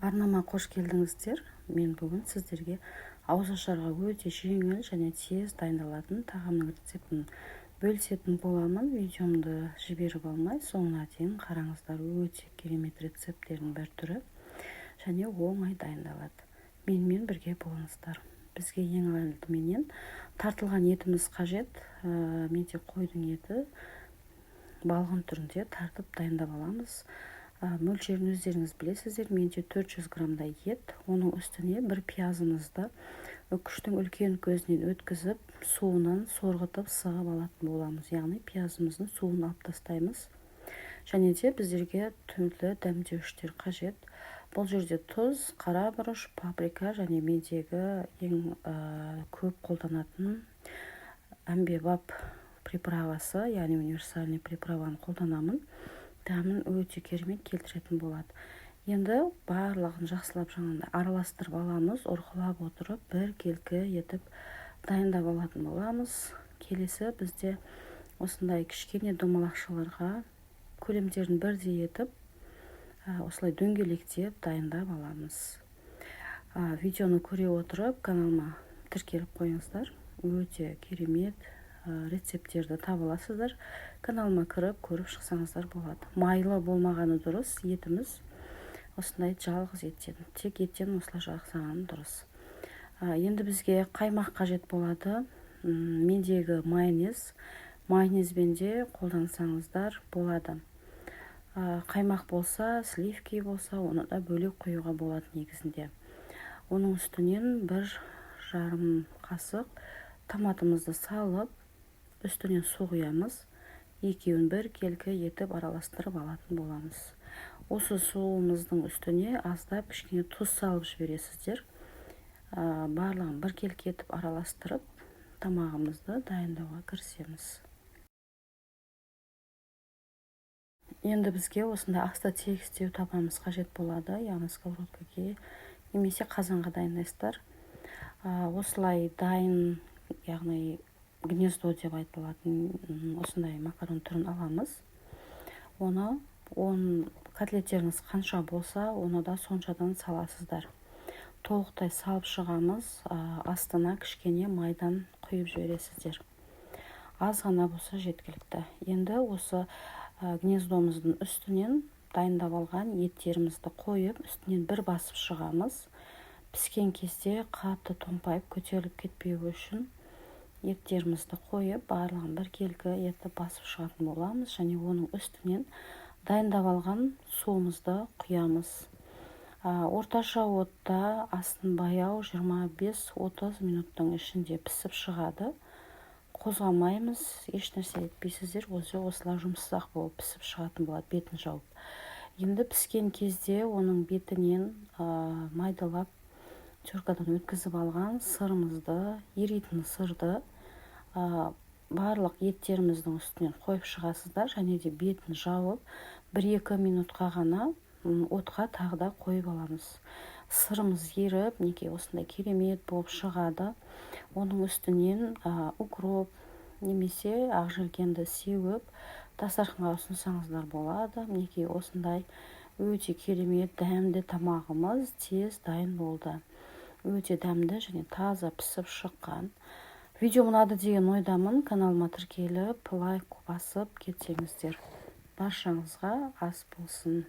Арнама қош келдіңіздер. Мен бүгін сіздерге ауызашарға өте жеңіл және тез дайындалатын тағамның рецептін бөлісетін боламын. Видеомды жіберіп алмай, соңына дейін қараңыздар. Өте керемет рецепттердің бір түрі және оңай дайындалады. Менімен бірге болыңыздар. Бізге ең алдыменен тартылған етіміз қажет. Менде қойдың еті балғын түрінде тартып дайындап аламыз. Мөлшерін өздеріңіз білесіздер. Менде 400 грамдай ет. Оның үстіне бір пиязымызды үкіштің үлкен көзінен өткізіп, суынан сорғытып сығып алатын боламыз. Яғни пиязымыздың суын алып тастаймыз. Және де біздерге түрлі дәмдеуіштер қажет. Бұл жерде тұз, қара бұрыш, паприка және мендегі ең көп қолданатын әмбебап приправасы, яғни универсальный приправаны қолданамын. Дәмін өте керемет келтіретін болады. Енді барлығын жақсылап жаңағыдай араластырып аламыз, ұрғылап отырып бір келкі етіп дайындап алатын боламыз. Келесі бізде осындай кішкене домалақшаларға көлемдерін бірдей етіп, осылай дөңгелектеп дайындап аламыз. Видеоны көре отырып каналыма тіркеліп қойыңыздар. Өте керемет рецепттерді таба аласыздар. Каналыма кіріп көріп шықсаңыздар болады. Майлы болмағаны дұрыс, етіміз осындай жалғыз еттен, тек еттен осылай жасағаны дұрыс. Енді бізге қаймақ қажет болады. Мендегі майонезбен де қолдансаңыздар болады. Қаймақ болса, сливки болса, оны да бөлек құюға болады негізінде. Оның үстінен 1,5 қасық томатымызды салып, үстінен су құямыз. Екеуін бір келкі етіп араластырып алатын боламыз. Осы суымыздың үстіне аздап кішкене тұз салып жібересіздер. Барлығын бір келкі етіп араластырып, тамағымызды дайындауға кірісеміз. Енді бізге осындай аста тегістеу табамыз қажет болады. Яғни сковородкаға немесе қазанға дайындайсыздар. Осылай дайын, яғни гнездо деп айтылатын осындай макарон түрін аламыз. Оны котлеттеріңіз қанша болса, оны да соншадан саласыздар. Толықтай салып шығамыз, астына кішкене майдан құйып жібересіздер. Аз ғана болса жеткілікті. Енді осы гнездомыздың үстінен дайындап алған еттерімізді қойып, үстінен бір басып шығамыз. Піскен кезде қатты томпайып көтеріліп кетпеуі үшін еттерімізді қойып, барлығын бір келкі етіп басып шығатын боламыз. Және оның үстінен дайындап алған суымызды құямыз. Орташа отта астын баяу 25-30 минуттың ішінде пісіп шығады. Қозғамаймыз, еш нәрсе етпейсіздер. Осылай жұмсақ болып пісіп шығатын болады, бетін жауып. Енді піскен кезде оның бетінен майдалап теркадан өткізіп алған сырымызды, еритін сырды барлық еттеріміздің үстінен қойып шығасыздар. Және де бетін жауып 1-2 минутқа ғана отқа тағы да қойып аламыз. Сырымыз еріп, осындай керемет болып шығады. Оның үстінен укроп немесе ақжелкенді сеуіп дастарханға ұсынсаңыздар болады. Осындай өте керемет дәмді тамағымыз тез дайын болды. Өте дәмді және таза пісіп шыққан. Видео ұнады деген ойдамын. Каналыма тіркеліп, лайк басып кетсеңіздер. Баршаңызға ас болсын.